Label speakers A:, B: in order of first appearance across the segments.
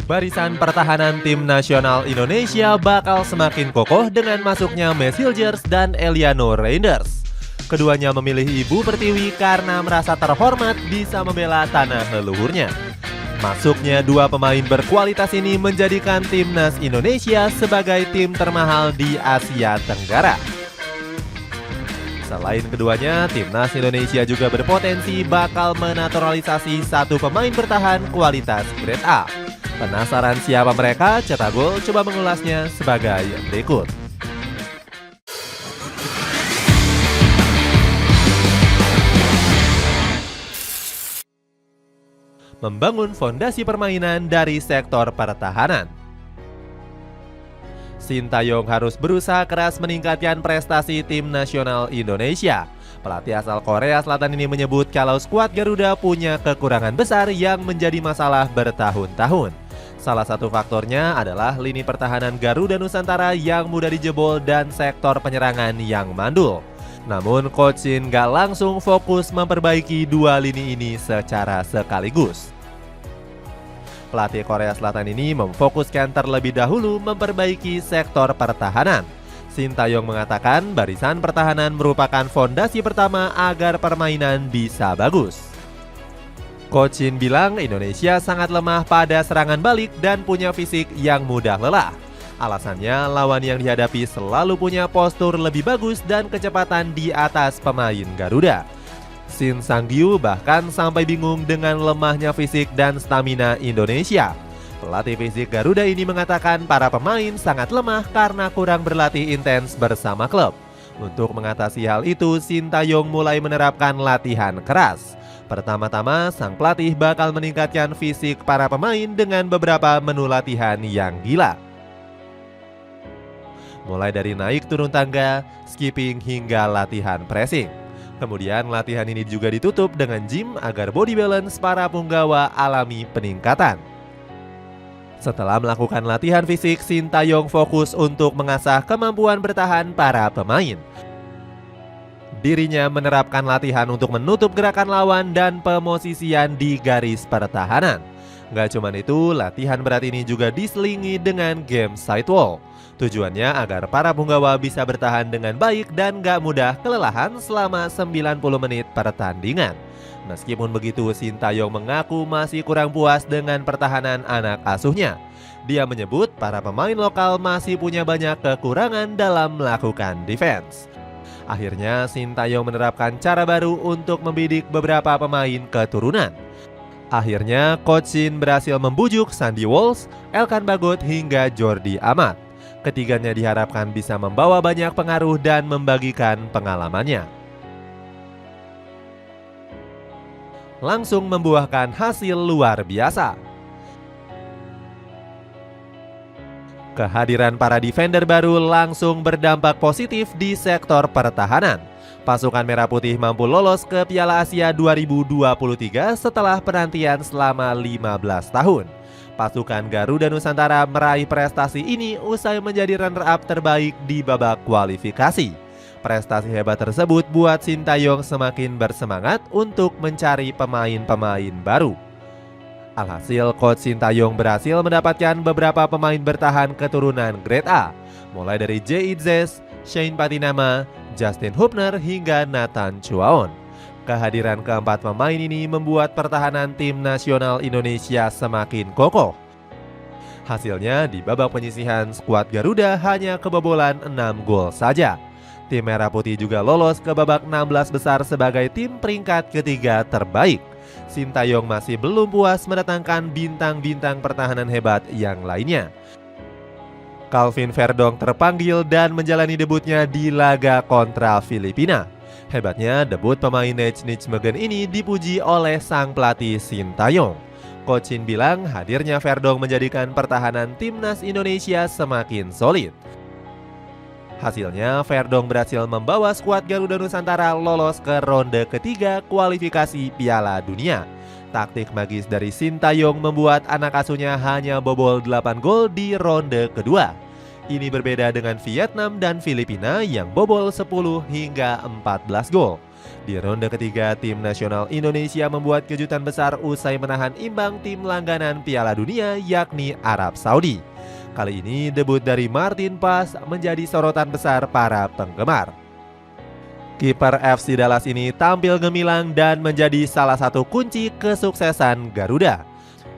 A: Barisan pertahanan tim nasional Indonesia bakal semakin kokoh dengan masuknya Matt Hilgers dan Eliano Reinders. Keduanya memilih Ibu Pertiwi karena merasa terhormat bisa membela tanah leluhurnya. Masuknya dua pemain berkualitas ini menjadikan timnas Indonesia sebagai tim termahal di Asia Tenggara. Selain keduanya, timnas Indonesia juga berpotensi bakal menaturalisasi satu pemain bertahan kualitas grade A. Penasaran siapa mereka? Cetak Gol coba mengulasnya sebagai berikut. Membangun fondasi permainan dari sektor pertahanan. Sintayong harus berusaha keras meningkatkan prestasi tim nasional Indonesia. Pelatih asal Korea Selatan ini menyebut kalau skuad Garuda punya kekurangan besar yang menjadi masalah bertahun-tahun. Salah satu faktornya adalah lini pertahanan Garuda Nusantara yang mudah dijebol dan sektor penyerangan yang mandul. Namun Coach Shin gak langsung fokus memperbaiki dua lini ini secara sekaligus. Pelatih Korea Selatan ini memfokuskan terlebih dahulu memperbaiki sektor pertahanan. Sintayong mengatakan barisan pertahanan merupakan fondasi pertama agar permainan bisa bagus. Coach Shin bilang Indonesia sangat lemah pada serangan balik dan punya fisik yang mudah lelah. Alasannya lawan yang dihadapi selalu punya postur lebih bagus dan kecepatan di atas pemain Garuda. Shin Sang-gyu bahkan sampai bingung dengan lemahnya fisik dan stamina Indonesia. Pelatih fisik Garuda ini mengatakan para pemain sangat lemah karena kurang berlatih intens bersama klub. Untuk mengatasi hal itu, Sintayong mulai menerapkan latihan keras. Pertama-tama, sang pelatih bakal meningkatkan fisik para pemain dengan beberapa menu latihan yang gila. Mulai dari naik turun tangga, skipping hingga latihan pressing. Kemudian latihan ini juga ditutup dengan gym agar body balance para punggawa alami peningkatan. Setelah melakukan latihan fisik, Sintayong fokus untuk mengasah kemampuan bertahan para pemain. Dirinya menerapkan latihan untuk menutup gerakan lawan dan pemosisian di garis pertahanan. Gak cuman itu, latihan berat ini juga diselingi dengan game sidewall. Tujuannya agar para punggawa bisa bertahan dengan baik dan gak mudah kelelahan selama 90 menit pertandingan. Meskipun begitu, Sintayong mengaku masih kurang puas dengan pertahanan anak asuhnya. Dia menyebut para pemain lokal masih punya banyak kekurangan dalam melakukan defense. Akhirnya Sintayong menerapkan cara baru untuk membidik beberapa pemain keturunan. Akhirnya Coach Shin berhasil membujuk Sandy Walsh, Elkan Bagot hingga Jordi Amat. Ketiganya diharapkan bisa membawa banyak pengaruh dan membagikan pengalamannya. Langsung membuahkan hasil luar biasa. Kehadiran para defender baru langsung berdampak positif di sektor pertahanan. Pasukan Merah Putih mampu lolos ke Piala Asia 2023 setelah penantian selama 15 tahun. Pasukan Garuda Nusantara meraih prestasi ini usai menjadi runner-up terbaik di babak kualifikasi. Prestasi hebat tersebut buat Sintayong semakin bersemangat untuk mencari pemain-pemain baru. Alhasil, Coach Sintayong berhasil mendapatkan beberapa pemain bertahan keturunan grade A, mulai dari Jay Itzes, Shane Patinama, Justin Hubner hingga Nathan Chuaon. Kehadiran keempat pemain ini membuat pertahanan tim nasional Indonesia semakin kokoh. Hasilnya, di babak penyisihan skuad Garuda hanya kebobolan 6 gol saja. Tim Merah Putih juga lolos ke babak 16 besar sebagai tim peringkat ketiga terbaik. Sintayong masih belum puas mendatangkan bintang-bintang pertahanan hebat yang lainnya. Calvin Verdong terpanggil dan menjalani debutnya di laga kontra Filipina. Hebatnya, debut pemain Nijmegen ini dipuji oleh sang pelatih Sintayong. Coach Shin bilang hadirnya Verdong menjadikan pertahanan timnas Indonesia semakin solid. Hasilnya, Verdong berhasil membawa skuad Garuda Nusantara lolos ke ronde ketiga kualifikasi Piala Dunia. Taktik magis dari Sintayong membuat anak asuhnya hanya bobol 8 gol di ronde kedua. Ini berbeda dengan Vietnam dan Filipina yang bobol 10 hingga 14 gol. Di ronde ketiga, tim nasional Indonesia membuat kejutan besar usai menahan imbang tim langganan Piala Dunia yakni Arab Saudi. Kali ini debut dari Martin Paes menjadi sorotan besar para penggemar. Kiper FC Dallas ini tampil gemilang dan menjadi salah satu kunci kesuksesan Garuda.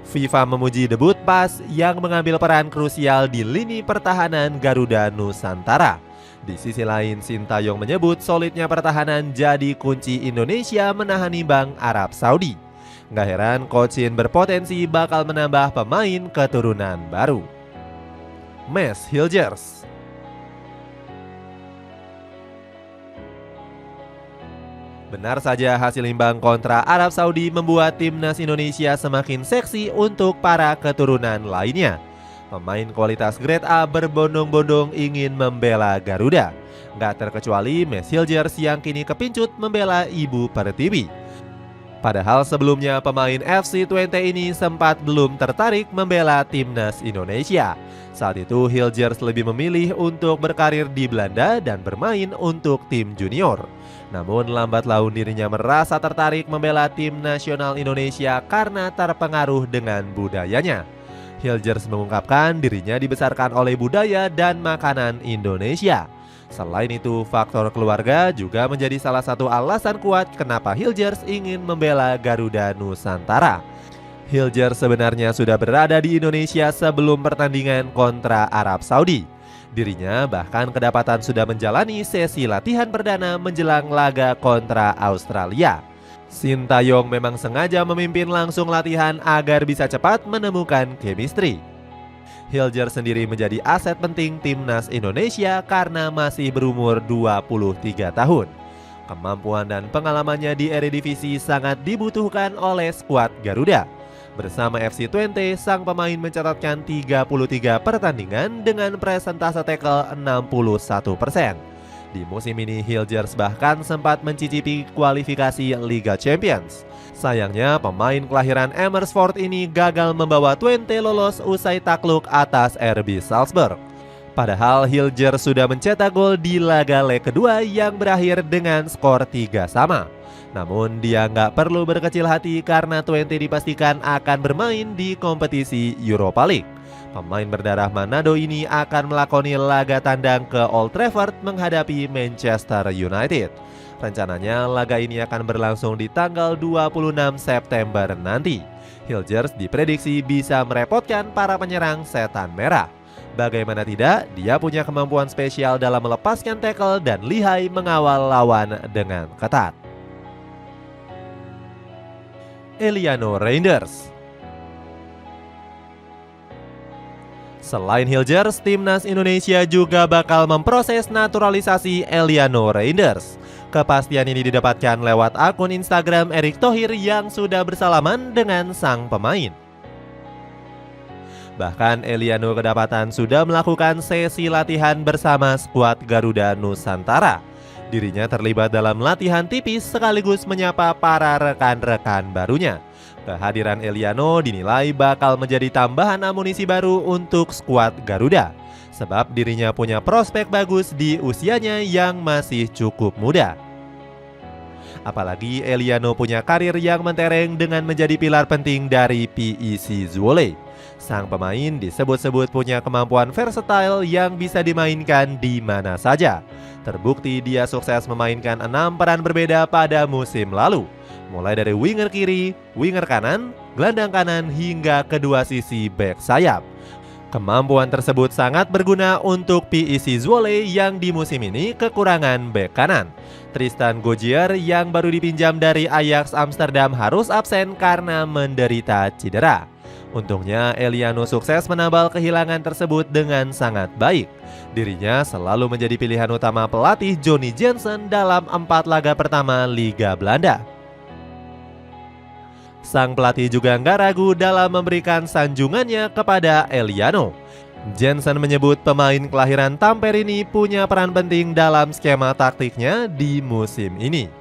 A: FIFA memuji debut Paes yang mengambil peran krusial di lini pertahanan Garuda Nusantara. Di sisi lain, Sintayong menyebut solidnya pertahanan jadi kunci Indonesia menahan imbang Arab Saudi. Gak heran Coach Shin berpotensi bakal menambah pemain keturunan baru. Mes Hilgers. Benar saja, hasil imbang kontra Arab Saudi membuat timnas Indonesia semakin seksi untuk para keturunan lainnya. Pemain kualitas grade A berbondong-bondong ingin membela Garuda. Gak terkecuali Mes Hilgers yang kini kepincut membela Ibu Pertiwi. Padahal sebelumnya pemain FC Twente ini sempat belum tertarik membela timnas Indonesia. Saat itu Hilgers lebih memilih untuk berkarir di Belanda dan bermain untuk tim junior. Namun lambat laun dirinya merasa tertarik membela tim nasional Indonesia karena terpengaruh dengan budayanya. Hilgers mengungkapkan dirinya dibesarkan oleh budaya dan makanan Indonesia. Selain itu, faktor keluarga juga menjadi salah satu alasan kuat kenapa Hilgers ingin membela Garuda Nusantara. Hilgers sebenarnya sudah berada di Indonesia sebelum pertandingan kontra Arab Saudi. Dirinya bahkan kedapatan sudah menjalani sesi latihan perdana menjelang laga kontra Australia. Sintayong memang sengaja memimpin langsung latihan agar bisa cepat menemukan chemistry. Hilgers sendiri menjadi aset penting timnas Indonesia karena masih berumur 23 tahun. Kemampuan dan pengalamannya di Eredivisie sangat dibutuhkan oleh skuad Garuda. Bersama FC Twente, sang pemain mencatatkan 33 pertandingan dengan presentase tackle 61%. Di musim ini Hilgers bahkan sempat mencicipi kualifikasi Liga Champions. Sayangnya pemain kelahiran Amersfoort ini gagal membawa Twente lolos usai takluk atas RB Salzburg. Padahal Hilgers sudah mencetak gol di laga leg kedua yang berakhir dengan skor 3-3. Namun dia nggak perlu berkecil hati karena Twente dipastikan akan bermain di kompetisi Europa League. Pemain berdarah Manado ini akan melakoni laga tandang ke Old Trafford menghadapi Manchester United. Rencananya laga ini akan berlangsung di tanggal 26 September nanti. Hilgers diprediksi bisa merepotkan para penyerang Setan Merah. Bagaimana tidak, dia punya kemampuan spesial dalam melepaskan tackle dan lihai mengawal lawan dengan ketat. Eliano Reinders. Selain Hilgers, timnas Indonesia juga bakal memproses naturalisasi Eliano Reinders. Kepastian ini didapatkan lewat akun Instagram Erick Thohir yang sudah bersalaman dengan sang pemain. Bahkan Eliano kedapatan sudah melakukan sesi latihan bersama skuad Garuda Nusantara. Dirinya terlibat dalam latihan tipis sekaligus menyapa para rekan-rekan barunya. Kehadiran Eliano dinilai bakal menjadi tambahan amunisi baru untuk skuad Garuda. Sebab dirinya punya prospek bagus di usianya yang masih cukup muda. Apalagi Eliano punya karir yang mentereng dengan menjadi pilar penting dari PEC Zwolle. Sang pemain disebut-sebut punya kemampuan versatile yang bisa dimainkan di mana saja. Terbukti dia sukses memainkan 6 peran berbeda pada musim lalu. Mulai dari winger kiri, winger kanan, gelandang kanan hingga kedua sisi bek sayap. Kemampuan tersebut sangat berguna untuk PEC Zwolle yang di musim ini kekurangan bek kanan. Tristan Gogier yang baru dipinjam dari Ajax Amsterdam harus absen karena menderita cedera. Untungnya Eliano sukses menambal kehilangan tersebut dengan sangat baik. Dirinya selalu menjadi pilihan utama pelatih Johnny Jensen dalam 4 laga pertama Liga Belanda. Sang pelatih juga nggak ragu dalam memberikan sanjungannya kepada Eliano. Jensen menyebut pemain kelahiran Tampere ini punya peran penting dalam skema taktiknya di musim ini.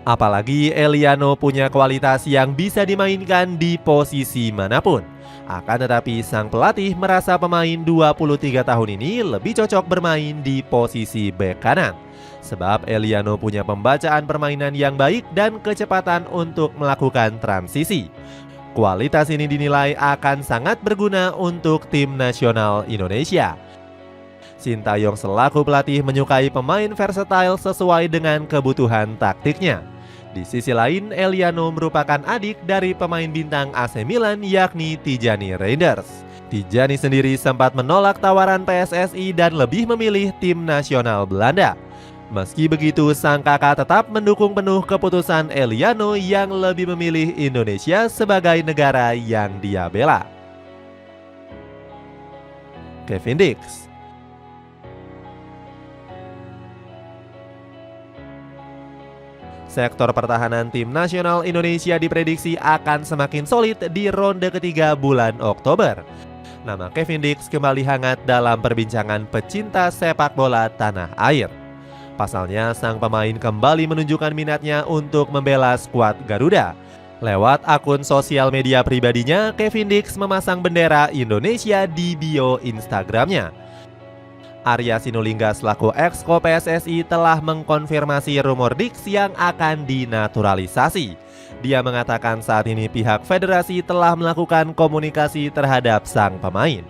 A: Apalagi Eliano punya kualitas yang bisa dimainkan di posisi manapun. Akan tetapi sang pelatih merasa pemain 23 tahun ini lebih cocok bermain di posisi bek kanan. Sebab Eliano punya pembacaan permainan yang baik dan kecepatan untuk melakukan transisi. Kualitas ini dinilai akan sangat berguna untuk tim nasional Indonesia. Sintayong selaku pelatih menyukai pemain versatile sesuai dengan kebutuhan taktiknya. Di sisi lain, Eliano merupakan adik dari pemain bintang AC Milan yakni Tijani Reinders. Tijani sendiri sempat menolak tawaran PSSI dan lebih memilih tim nasional Belanda. Meski begitu, sang kakak tetap mendukung penuh keputusan Eliano yang lebih memilih Indonesia sebagai negara yang dia bela. Kevin Dix. Sektor pertahanan tim nasional Indonesia diprediksi akan semakin solid di ronde ketiga bulan Oktober. Nama Kevin Dix kembali hangat dalam perbincangan pecinta sepak bola tanah air. Pasalnya, sang pemain kembali menunjukkan minatnya untuk membela skuad Garuda. Lewat akun sosial media pribadinya, Kevin Dix memasang bendera Indonesia di bio Instagramnya. Arya Sinulinga selaku Exco PSSI telah mengkonfirmasi rumor Dix yang akan dinaturalisasi. Dia mengatakan saat ini pihak federasi telah melakukan komunikasi terhadap sang pemain.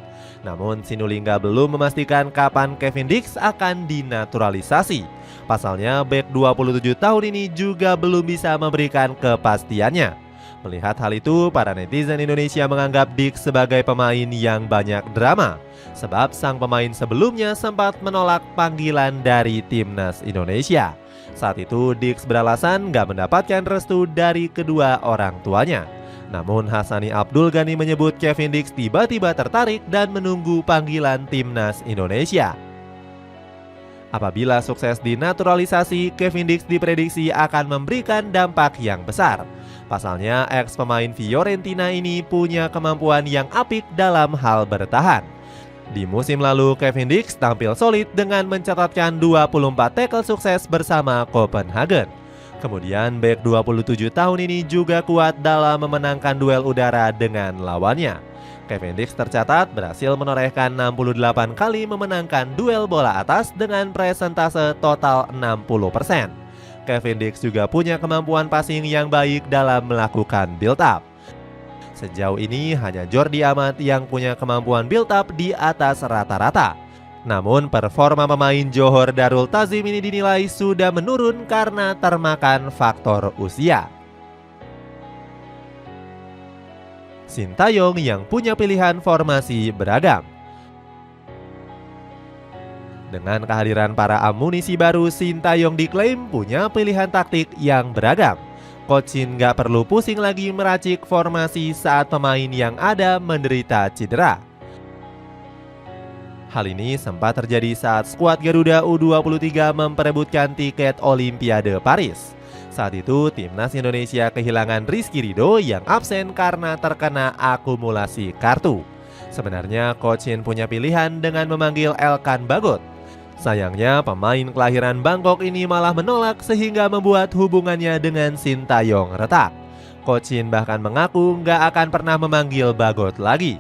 A: Namun Sinulinga belum memastikan kapan Kevin Dix akan dinaturalisasi. Pasalnya bek 27 tahun ini juga belum bisa memberikan kepastiannya. Melihat hal itu, para netizen Indonesia menganggap Dix sebagai pemain yang banyak drama. Sebab sang pemain sebelumnya sempat menolak panggilan dari timnas Indonesia. Saat itu Dix beralasan gak mendapatkan restu dari kedua orang tuanya. Namun Hassani Abdul Ghani menyebut Kevin Dix tiba-tiba tertarik dan menunggu panggilan timnas Indonesia. Apabila sukses dinaturalisasi, Kevin Dix diprediksi akan memberikan dampak yang besar. Pasalnya, ex pemain Fiorentina ini punya kemampuan yang apik dalam hal bertahan. Di musim lalu, Kevin Dix tampil solid dengan mencatatkan 24 tackle sukses bersama Copenhagen. Kemudian, bek 27 tahun ini juga kuat dalam memenangkan duel udara dengan lawannya. Kevin Dix tercatat berhasil menorehkan 68 kali memenangkan duel bola atas dengan presentase total 60%. Kevin Dix juga punya kemampuan passing yang baik dalam melakukan build up. Sejauh ini hanya Jordi Amat yang punya kemampuan build up di atas rata-rata. Namun performa pemain Johor Darul Tazim ini dinilai sudah menurun karena termakan faktor usia. Sintayong yang punya pilihan formasi beragam. Dengan kehadiran para amunisi baru, Sintayong diklaim punya pilihan taktik yang beragam. Coach Shin gak perlu pusing lagi meracik formasi saat pemain yang ada menderita cedera. Hal ini sempat terjadi saat skuad Garuda U23 memperebutkan tiket Olimpiade Paris. Saat itu, timnas Indonesia kehilangan Rizky Ridho yang absen karena terkena akumulasi kartu. Sebenarnya, Coach Shin punya pilihan dengan memanggil Elkan Bagot. Sayangnya, pemain kelahiran Bangkok ini malah menolak sehingga membuat hubungannya dengan Sintayong retak. Coach Shin bahkan mengaku nggak akan pernah memanggil Bagot lagi.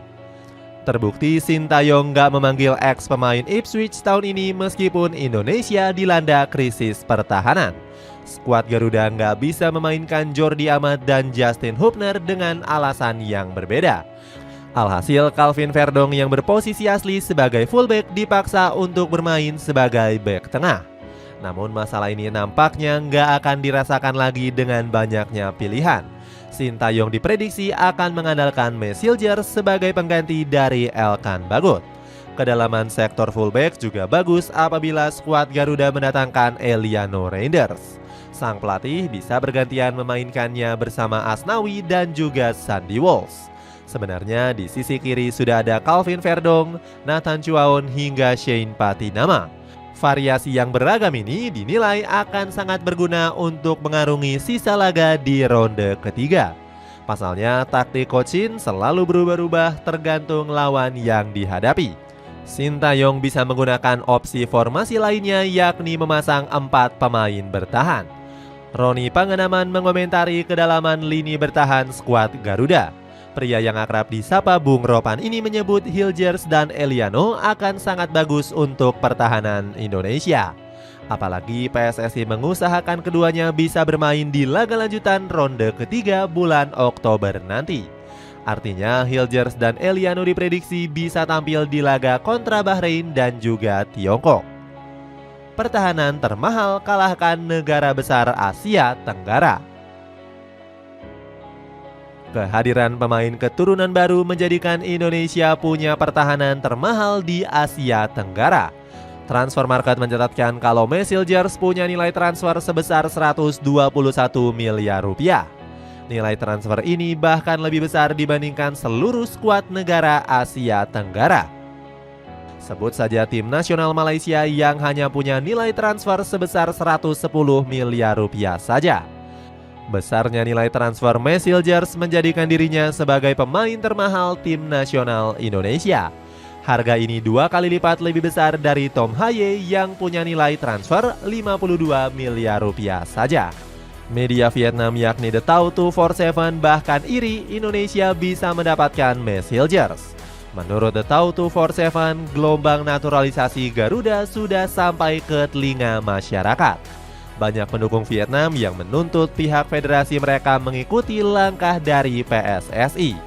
A: Terbukti Sintayong nggak memanggil ex pemain Ipswich tahun ini meskipun Indonesia dilanda krisis pertahanan. Skuad Garuda nggak bisa memainkan Jordi Amat dan Justin Hubner dengan alasan yang berbeda. Alhasil Calvin Verdong yang berposisi asli sebagai fullback dipaksa untuk bermain sebagai bek tengah. Namun masalah ini nampaknya nggak akan dirasakan lagi dengan banyaknya pilihan. Sintayong diprediksi akan mengandalkan Mesiljer sebagai pengganti dari Elkan Bagot. Kedalaman sektor fullback juga bagus apabila skuad Garuda mendatangkan Eliano Reinders. Sang pelatih bisa bergantian memainkannya bersama Asnawi dan juga Sandy Walsh. Sebenarnya di sisi kiri sudah ada Calvin Verdong, Nathan Chuaon hingga Shane Patinama. Variasi yang beragam ini dinilai akan sangat berguna untuk mengarungi sisa laga di ronde ketiga. Pasalnya taktik Coach Shin selalu berubah-ubah tergantung lawan yang dihadapi. Sintayong bisa menggunakan opsi formasi lainnya yakni memasang 4 pemain bertahan. Roni Pangenaman mengomentari kedalaman lini bertahan skuad Garuda. Pria yang akrab disapa Bung Ropan ini menyebut Hilgers dan Eliano akan sangat bagus untuk pertahanan Indonesia. Apalagi PSSI mengusahakan keduanya bisa bermain di laga lanjutan ronde ketiga bulan Oktober nanti. Artinya Hilgers dan Eliano diprediksi bisa tampil di laga kontra Bahrain dan juga Tiongkok. Pertahanan termahal kalahkan negara besar Asia Tenggara. Kehadiran pemain keturunan baru menjadikan Indonesia punya pertahanan termahal di Asia Tenggara. Transfermarkt mencatatkan kalau Hilgers punya nilai transfer sebesar 121 miliar rupiah. Nilai transfer ini bahkan lebih besar dibandingkan seluruh skuad negara Asia Tenggara. Sebut saja tim nasional Malaysia yang hanya punya nilai transfer sebesar 110 miliar rupiah saja. Besarnya nilai transfer Hilgers menjadikan dirinya sebagai pemain termahal tim nasional Indonesia. Harga ini 2 kali lipat lebih besar dari Tom Haye yang punya nilai transfer 52 miliar rupiah saja. Media Vietnam yakni The Tau 247 bahkan iri Indonesia bisa mendapatkan Hilgers. Menurut The Tau 247, gelombang naturalisasi Garuda sudah sampai ke telinga masyarakat. Banyak pendukung Vietnam yang menuntut pihak federasi mereka mengikuti langkah dari PSSI.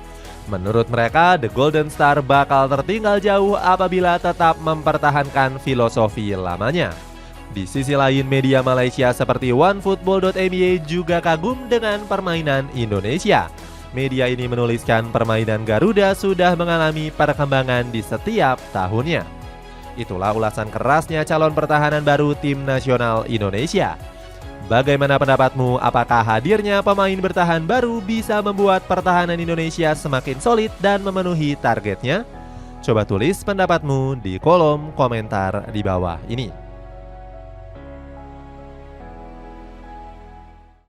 A: Menurut mereka, The Golden Star bakal tertinggal jauh apabila tetap mempertahankan filosofi lamanya. Di sisi lain, media Malaysia seperti OneFootball.my juga kagum dengan permainan Indonesia. Media ini menuliskan permainan Garuda sudah mengalami perkembangan di setiap tahunnya. Itulah ulasan kerasnya calon pertahanan baru tim nasional Indonesia. Bagaimana pendapatmu? Apakah hadirnya pemain bertahan baru bisa membuat pertahanan Indonesia semakin solid dan memenuhi targetnya? Coba tulis pendapatmu di kolom komentar di bawah ini.